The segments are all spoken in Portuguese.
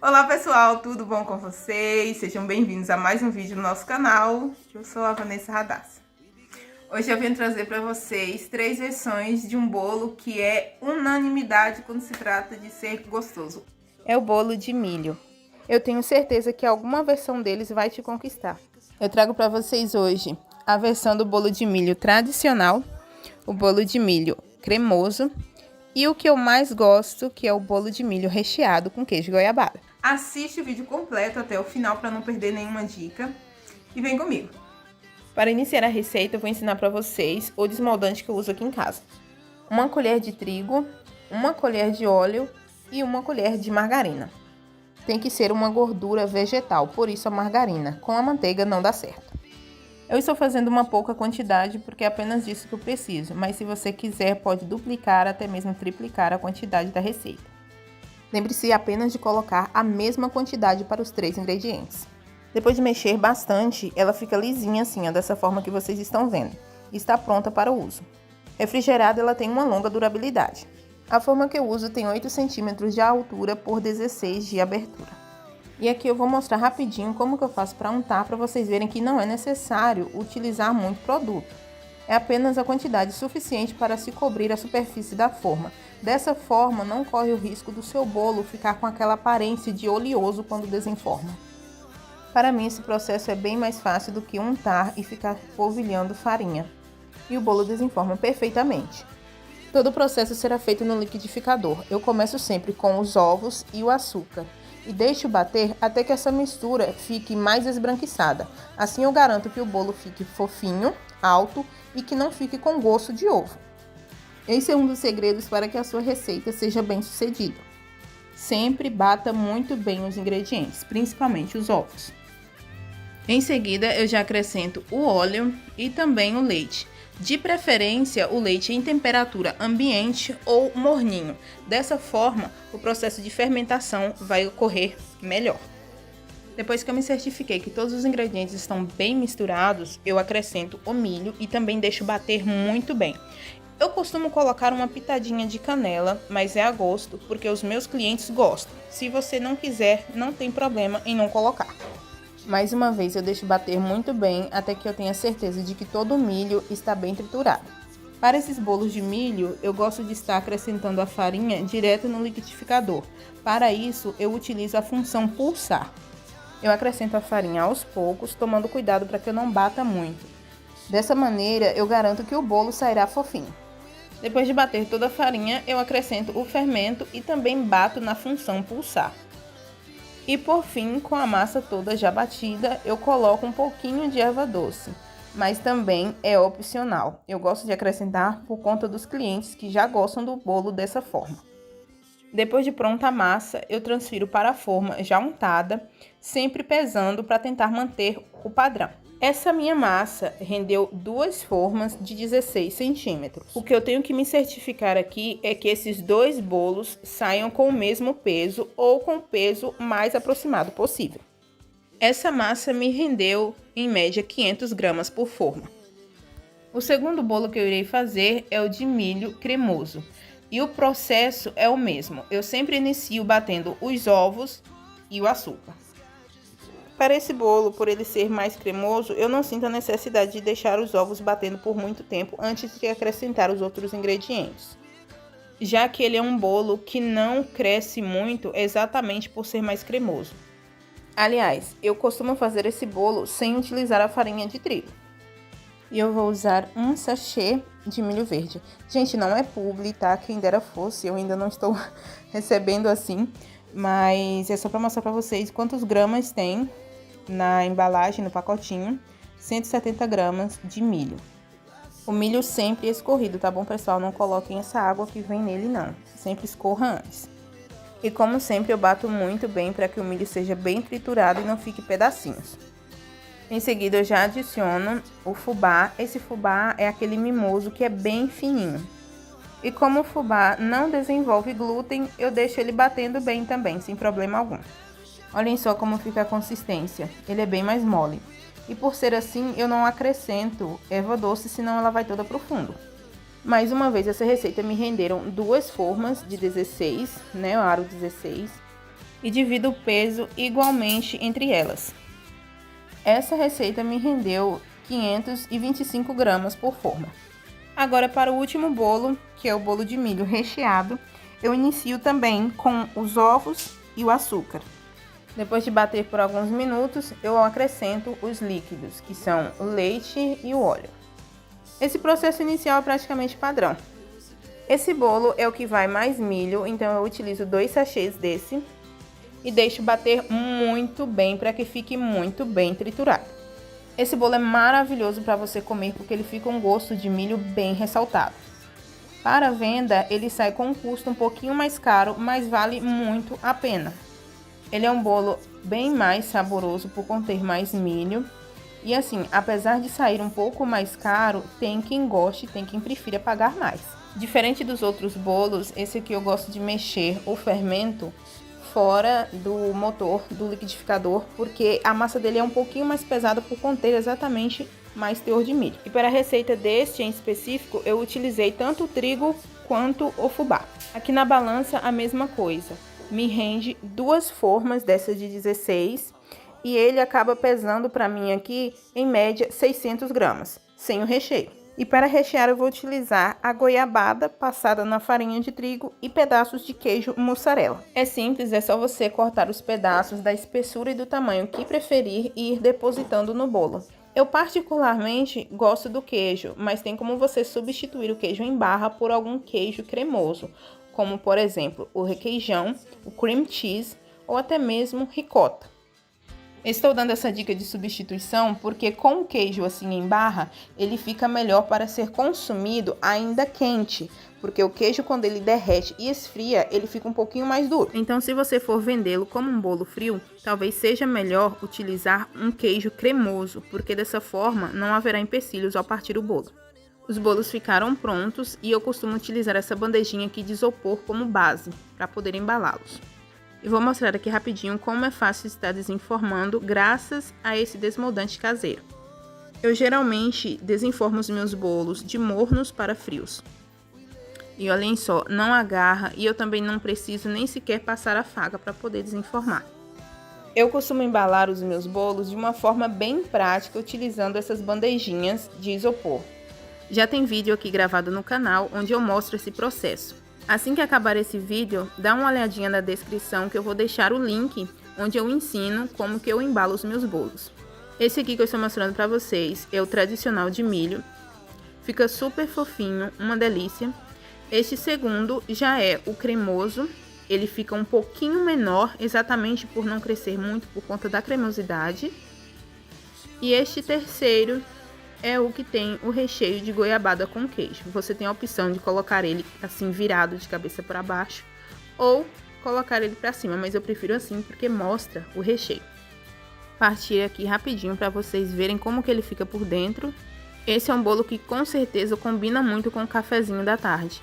Olá pessoal, tudo bom com vocês? Sejam bem-vindos a mais um vídeo no nosso canal. Eu sou a Vanessa Radassa. Hoje eu vim trazer para vocês 3 versões de um bolo que é unanimidade quando se trata de ser gostoso. É o bolo de milho. Eu tenho certeza que alguma versão deles vai te conquistar. Eu trago para vocês hoje a versão do bolo de milho tradicional, o bolo de milho cremoso e o que eu mais gosto, que é o bolo de milho recheado com queijo goiabada. Assiste o vídeo completo até o final para não perder nenhuma dica e vem comigo. Para iniciar a receita, eu vou ensinar para vocês o desmoldante que eu uso aqui em casa. 1 colher de trigo, 1 colher de óleo e 1 colher de margarina. Tem que ser uma gordura vegetal, por isso a margarina. Com a manteiga não dá certo. Eu estou fazendo uma pouca quantidade porque é apenas disso que eu preciso, mas se você quiser pode duplicar, até mesmo triplicar a quantidade da receita. Lembre-se apenas de colocar a mesma quantidade para os 3 ingredientes. Depois de mexer bastante, ela fica lisinha assim, dessa forma que vocês estão vendo. E está pronta para o uso. Refrigerada, ela tem uma longa durabilidade. A forma que eu uso tem 8 centímetros de altura por 16 de abertura. E aqui eu vou mostrar rapidinho como que eu faço para untar, para vocês verem que não é necessário utilizar muito produto. É apenas a quantidade suficiente para se cobrir a superfície da forma. Dessa forma, não corre o risco do seu bolo ficar com aquela aparência de oleoso quando desenforma. Para mim, esse processo é bem mais fácil do que untar e ficar polvilhando farinha. E o bolo desenforma perfeitamente. Todo o processo será feito no liquidificador. Eu começo sempre com os ovos e o açúcar. E deixo bater até que essa mistura fique mais esbranquiçada. Assim eu garanto que o bolo fique fofinho, alto e que não fique com gosto de ovo. Esse é um dos segredos para que a sua receita seja bem sucedida. Sempre bata muito bem os ingredientes, principalmente os ovos. Em seguida eu já acrescento o óleo e também o leite. De preferência, o leite em temperatura ambiente ou morninho. Dessa forma, o processo de fermentação vai ocorrer melhor. Depois que eu me certifiquei que todos os ingredientes estão bem misturados, eu acrescento o milho e também deixo bater muito bem. Eu costumo colocar uma pitadinha de canela, mas é a gosto, porque os meus clientes gostam. Se você não quiser, não tem problema em não colocar. Mais uma vez eu deixo bater muito bem até que eu tenha certeza de que todo o milho está bem triturado. Para esses bolos de milho, eu gosto de estar acrescentando a farinha direto no liquidificador. Para isso, eu utilizo a função pulsar. Eu acrescento a farinha aos poucos, tomando cuidado para que eu não bata muito. Dessa maneira, eu garanto que o bolo sairá fofinho. Depois de bater toda a farinha, eu acrescento o fermento e também bato na função pulsar. E por fim, com a massa toda já batida, eu coloco um pouquinho de erva doce, mas também é opcional. Eu gosto de acrescentar por conta dos clientes que já gostam do bolo dessa forma. Depois de pronta a massa, eu transfiro para a forma já untada, sempre pesando para tentar manter o padrão. Essa minha massa rendeu 2 formas de 16 centímetros. O que eu tenho que me certificar aqui é que esses 2 bolos saiam com o mesmo peso ou com o peso mais aproximado possível. Essa massa me rendeu, em média, 500 gramas por forma. O segundo bolo que eu irei fazer é o de milho cremoso. E o processo é o mesmo. Eu sempre inicio batendo os ovos e o açúcar. Para esse bolo, por ele ser mais cremoso, eu não sinto a necessidade de deixar os ovos batendo por muito tempo antes de acrescentar os outros ingredientes. Já que ele é um bolo que não cresce muito exatamente por ser mais cremoso. Aliás, eu costumo fazer esse bolo sem utilizar a farinha de trigo. E eu vou usar 1 sachê de milho verde. Gente, não é publi, tá? Quem dera fosse, eu ainda não estou recebendo assim. Mas é só para mostrar para vocês quantos gramas tem na embalagem, no pacotinho. 170 gramas de milho. O milho sempre escorrido, tá bom, pessoal? Não coloquem essa água que vem nele, não. Sempre escorra antes. E como sempre, eu bato muito bem para que o milho seja bem triturado e não fique pedacinhos. Em seguida, eu já adiciono o fubá. Esse fubá é aquele mimoso que é bem fininho. E como o fubá não desenvolve glúten, eu deixo ele batendo bem também, sem problema algum. Olhem só como fica a consistência, ele é bem mais mole. E por ser assim, eu não acrescento erva doce, senão ela vai toda pro fundo. Mais uma vez, essa receita me renderam 2 formas de 16, né, o aro 16. e divido o peso igualmente entre elas. Essa receita me rendeu 525 gramas por forma. Agora, para o último bolo, que é o bolo de milho recheado, eu inicio também com os ovos e o açúcar. Depois de bater por alguns minutos, eu acrescento os líquidos, que são o leite e o óleo. Esse processo inicial é praticamente padrão. Esse bolo é o que vai mais milho, então eu utilizo 2 sachês desse e deixo bater muito bem para que fique muito bem triturado. Esse bolo é maravilhoso para você comer porque ele fica um gosto de milho bem ressaltado. Para venda, ele sai com um custo um pouquinho mais caro, mas vale muito a pena. Ele é um bolo bem mais saboroso por conter mais milho. E assim, apesar de sair um pouco mais caro, tem quem goste, tem quem prefira pagar mais. Diferente dos outros bolos, esse aqui eu gosto de mexer o fermento fora do motor do liquidificador, porque a massa dele é um pouquinho mais pesada por conter exatamente mais teor de milho. E para a receita deste em específico, eu utilizei tanto o trigo quanto o fubá. Aqui na balança a mesma coisa. Me rende 2 formas dessas de 16 e ele acaba pesando para mim aqui, em média, 600 gramas, sem o recheio. E para rechear eu vou utilizar a goiabada passada na farinha de trigo e pedaços de queijo mussarela. É simples, é só você cortar os pedaços da espessura e do tamanho que preferir e ir depositando no bolo. Eu particularmente gosto do queijo, mas tem como você substituir o queijo em barra por algum queijo cremoso, como por exemplo o requeijão, o cream cheese ou até mesmo ricota. Estou dando essa dica de substituição porque com o queijo assim em barra, ele fica melhor para ser consumido ainda quente, porque o queijo quando ele derrete e esfria, ele fica um pouquinho mais duro. Então se você for vendê-lo como um bolo frio, talvez seja melhor utilizar um queijo cremoso, porque dessa forma não haverá empecilhos ao partir o bolo. Os bolos ficaram prontos e eu costumo utilizar essa bandejinha aqui de isopor como base, para poder embalá-los. E vou mostrar aqui rapidinho como é fácil estar desenformando graças a esse desmoldante caseiro. Eu geralmente desenformo os meus bolos de mornos para frios. E olhem só, não agarra e eu também não preciso nem sequer passar a faca para poder desenformar. Eu costumo embalar os meus bolos de uma forma bem prática utilizando essas bandejinhas de isopor. Já tem vídeo aqui gravado no canal onde eu mostro esse processo. Assim que acabar esse vídeo, dá uma olhadinha na descrição que eu vou deixar o link onde eu ensino como que eu embalo os meus bolos. Esse aqui que eu estou mostrando para vocês é o tradicional de milho. Fica super fofinho, uma delícia. Este segundo já é o cremoso. Ele fica um pouquinho menor, exatamente por não crescer muito por conta da cremosidade. E este terceiro é o que tem o recheio de goiabada com queijo. Você tem a opção de colocar ele assim virado de cabeça para baixo ou colocar ele para cima, mas eu prefiro assim porque mostra o recheio. Partir aqui rapidinho para vocês verem como que ele fica por dentro. Esse é um bolo que com certeza combina muito com o cafezinho da tarde.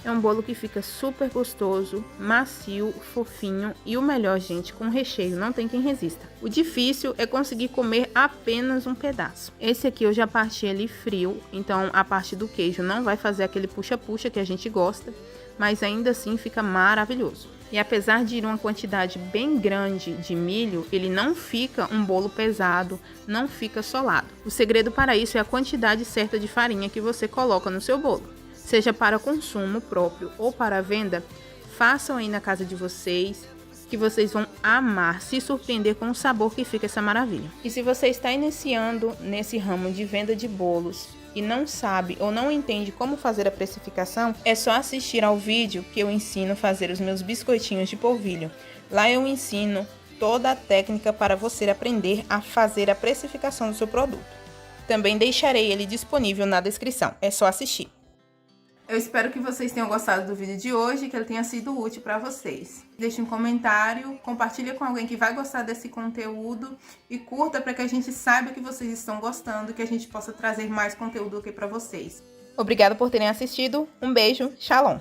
É um bolo que fica super gostoso, macio, fofinho e o melhor, gente, com recheio, não tem quem resista. O difícil é conseguir comer apenas um pedaço. Esse aqui eu já parti ele frio, então a parte do queijo não vai fazer aquele puxa-puxa que a gente gosta, mas ainda assim fica maravilhoso. E apesar de ir uma quantidade bem grande de milho, ele não fica um bolo pesado, não fica solado. O segredo para isso é a quantidade certa de farinha que você coloca no seu bolo. Seja para consumo próprio ou para venda, façam aí na casa de vocês, que vocês vão amar, se surpreender com o sabor que fica essa maravilha. E se você está iniciando nesse ramo de venda de bolos e não sabe ou não entende como fazer a precificação, é só assistir ao vídeo que eu ensino a fazer os meus biscoitinhos de polvilho. Lá eu ensino toda a técnica para você aprender a fazer a precificação do seu produto. Também deixarei ele disponível na descrição, é só assistir. Eu espero que vocês tenham gostado do vídeo de hoje, que ele tenha sido útil para vocês. Deixe um comentário, compartilhe com alguém que vai gostar desse conteúdo e curta para que a gente saiba que vocês estão gostando, que a gente possa trazer mais conteúdo aqui para vocês. Obrigada por terem assistido, um beijo, shalom!